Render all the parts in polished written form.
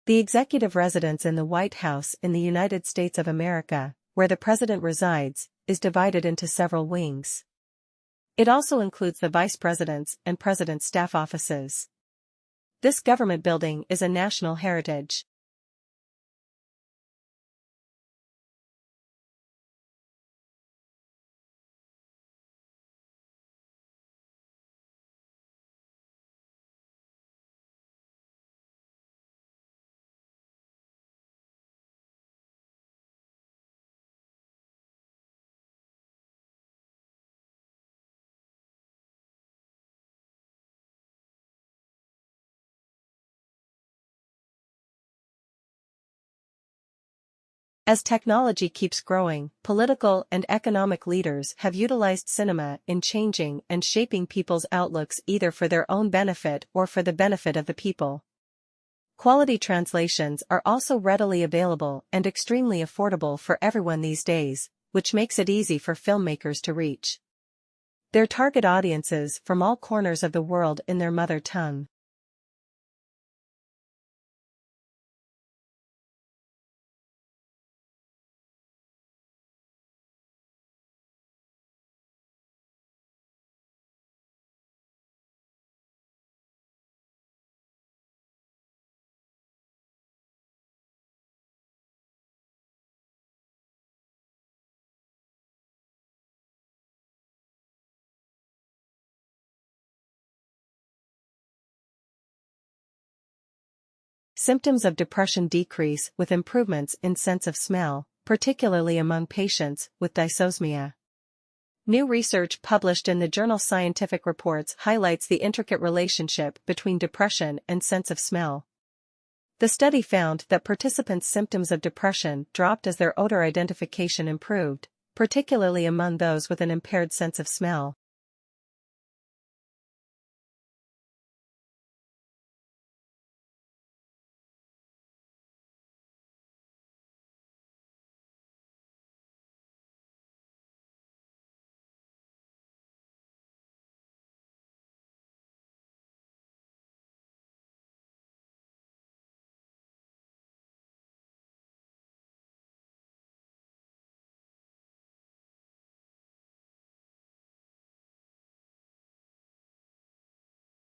The executive residence in the White House in the United States of America, where the president resides, is divided into several wings. It also includes the vice president's and president's staff offices. This government building is a national heritage. As technology keeps growing, political and economic leaders have utilized cinema in changing and shaping people's outlooks either for their own benefit or for the benefit of the people. Quality translations are also readily available and extremely affordable for everyone these days, which makes it easy for filmmakers to reach their target audiences from all corners of the world in their mother tongue. Symptoms of depression decrease with improvements in sense of smell, particularly among patients with dysosmia. New research published in the journal Scientific Reports highlights the intricate relationship between depression and sense of smell. The study found that participants' symptoms of depression dropped as their odor identification improved, particularly among those with an impaired sense of smell.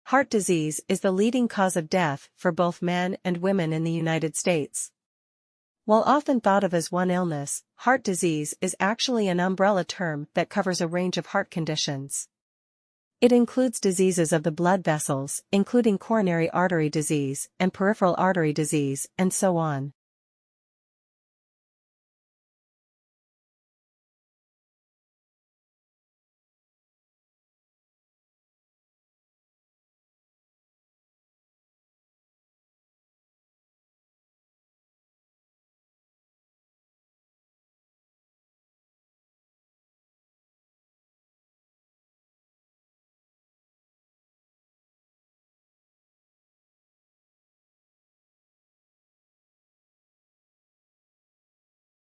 Heart disease is the leading cause of death for both men and women in the United States. While often thought of as one illness, heart disease is actually an umbrella term that covers a range of heart conditions. It includes diseases of the blood vessels, including coronary artery disease and peripheral artery disease, and so on.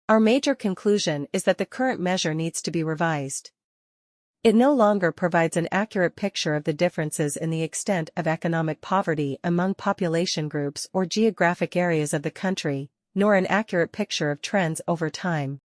Our major conclusion is that the current measure needs to be revised. It no longer provides an accurate picture of the differences in the extent of economic poverty among population groups or geographic areas of the country, nor an accurate picture of trends over time.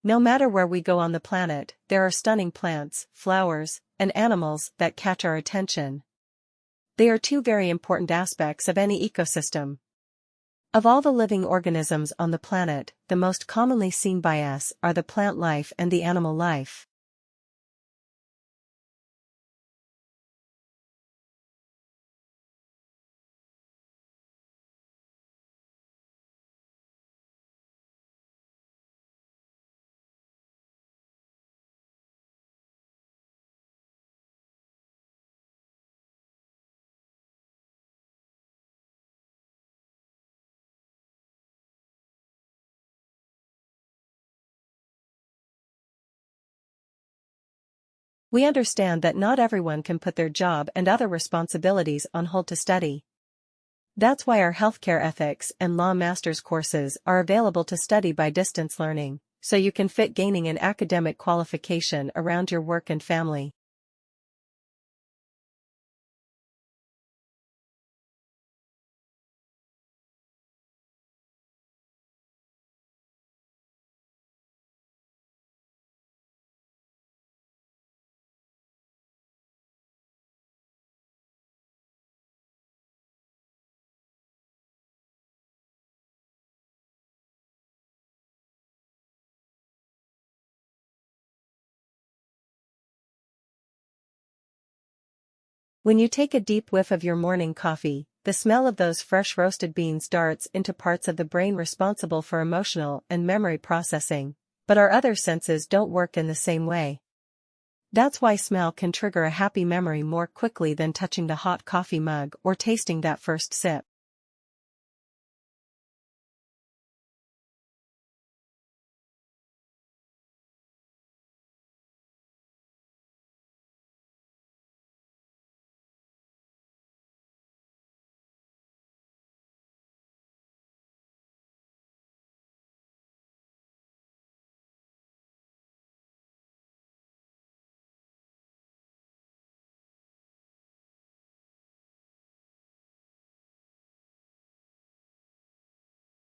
No matter where we go on the planet, there are stunning plants, flowers, and animals that catch our attention. They are two very important aspects of any ecosystem. Of all the living organisms on the planet, the most commonly seen by us are the plant life and the animal life. We understand that not everyone can put their job and other responsibilities on hold to study. That's why our healthcare ethics and law master's courses are available to study by distance learning, so you can fit gaining an academic qualification around your work and family. When you take a deep whiff of your morning coffee, the smell of those fresh roasted beans darts into parts of the brain responsible for emotional and memory processing, but our other senses don't work in the same way. That's why smell can trigger a happy memory more quickly than touching the hot coffee mug or tasting that first sip.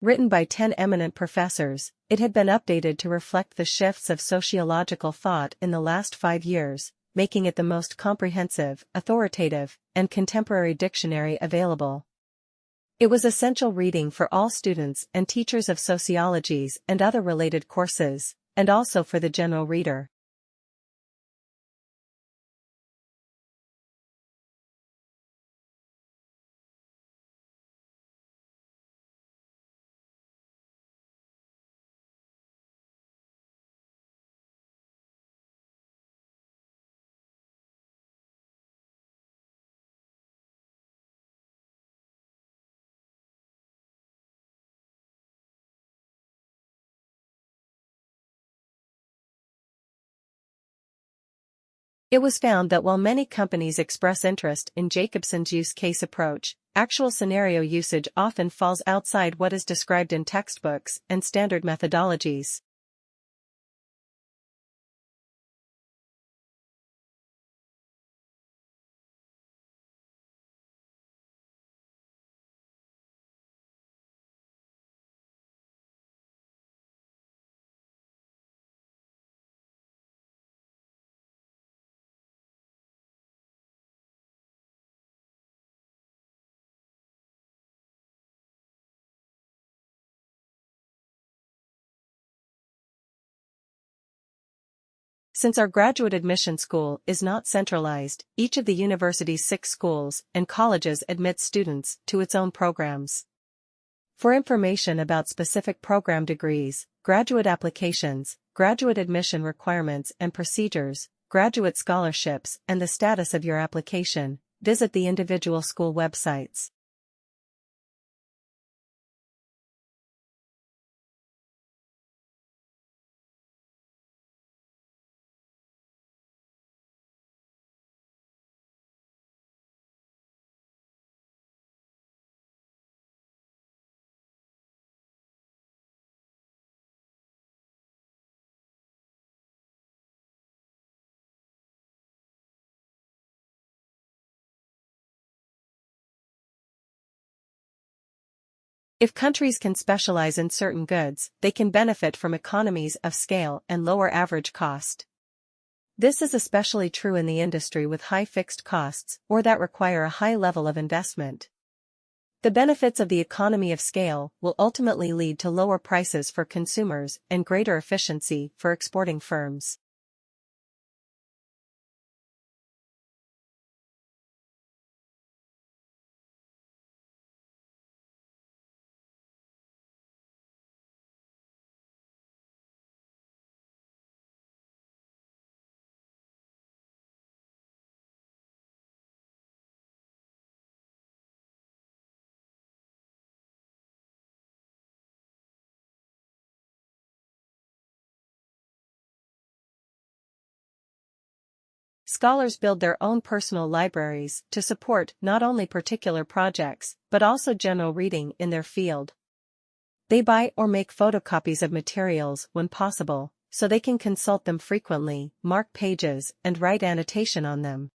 Written by 10 eminent professors, it had been updated to reflect the shifts of sociological thought in the last 5 years, making it the most comprehensive, authoritative, and contemporary dictionary available. It was essential reading for all students and teachers of sociologies and other related courses, and also for the general reader. It was found that while many companies express interest in Jacobson's use case approach, actual scenario usage often falls outside what is described in textbooks and standard methodologies. Since our graduate admission school is not centralized, each of the university's 6 schools and colleges admits students to its own programs. For information about specific program degrees, graduate applications, graduate admission requirements and procedures, graduate scholarships, and the status of your application, visit the individual school websites. If countries can specialize in certain goods, they can benefit from economies of scale and lower average cost. This is especially true in the industry with high fixed costs or that require a high level of investment. The benefits of the economy of scale will ultimately lead to lower prices for consumers and greater efficiency for exporting firms. Scholars build their own personal libraries to support not only particular projects, but also general reading in their field. They buy or make photocopies of materials when possible, so they can consult them frequently, mark pages, and write annotation on them.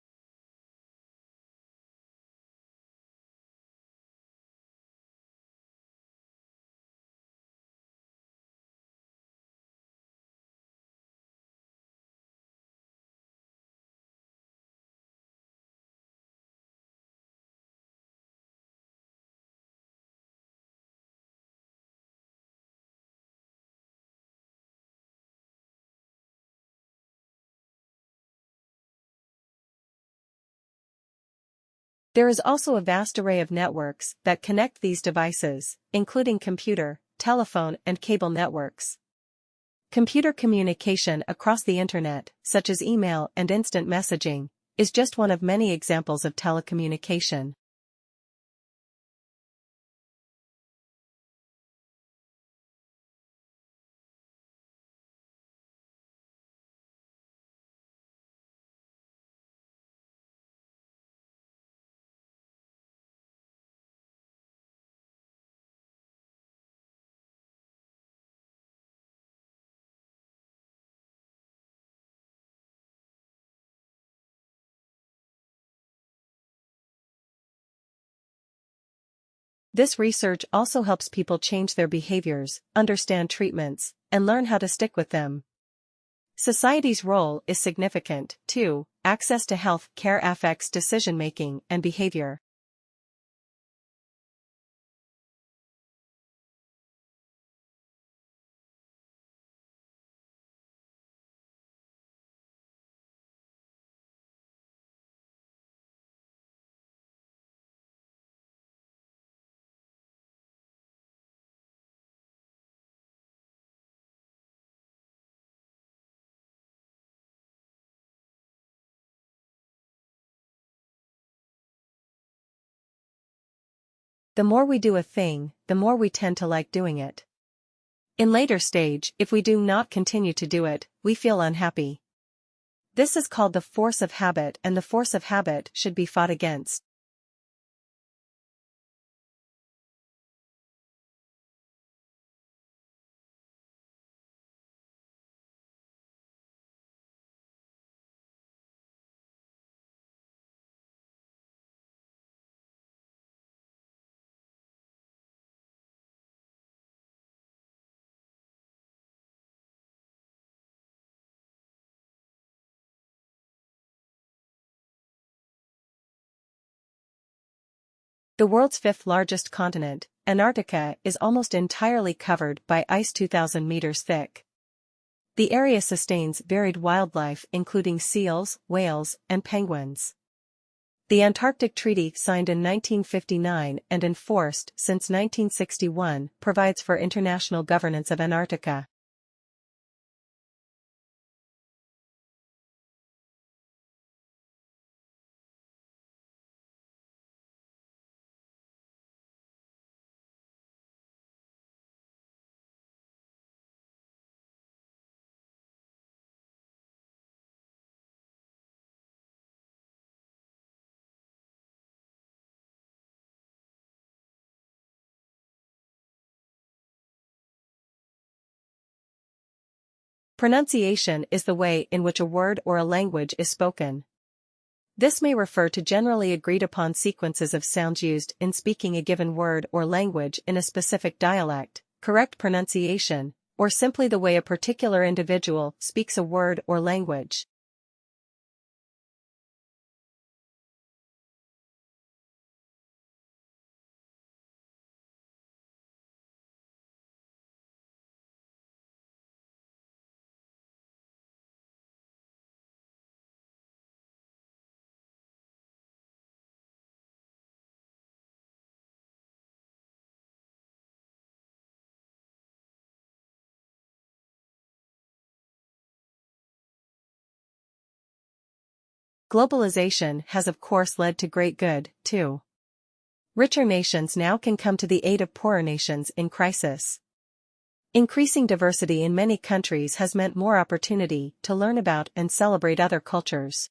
There is also a vast array of networks that connect these devices, including computer, telephone, and cable networks. Computer communication across the internet, such as email and instant messaging, is just one of many examples of telecommunication. This research also helps people change their behaviors, understand treatments, and learn how to stick with them. Society's role is significant, too. Access to health care affects decision-making and behavior. The more we do a thing, the more we tend to like doing it. In later stage, if we do not continue to do it, we feel unhappy. This is called the force of habit, and the force of habit should be fought against. The world's fifth largest continent, Antarctica, is almost entirely covered by ice 2,000 meters thick. The area sustains varied wildlife including seals, whales, and penguins. The Antarctic Treaty, signed in 1959 and enforced since 1961, provides for international governance of Antarctica. Pronunciation is the way in which a word or a language is spoken. This may refer to generally agreed upon sequences of sounds used in speaking a given word or language in a specific dialect, correct pronunciation, or simply the way a particular individual speaks a word or language. Globalization has of course led to great good, too. Richer nations now can come to the aid of poorer nations in crisis. Increasing diversity in many countries has meant more opportunity to learn about and celebrate other cultures.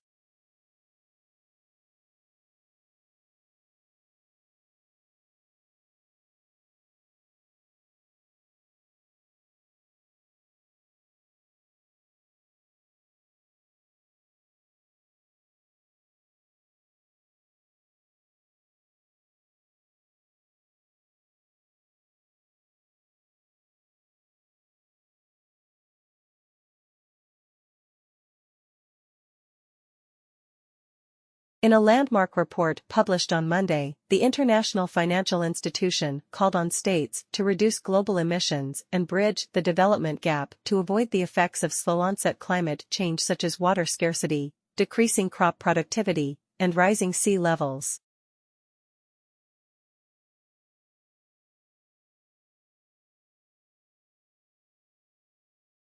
In a landmark report published on Monday, the International Financial Institution called on states to reduce global emissions and bridge the development gap to avoid the effects of slow-onset climate change such as water scarcity, decreasing crop productivity, and rising sea levels.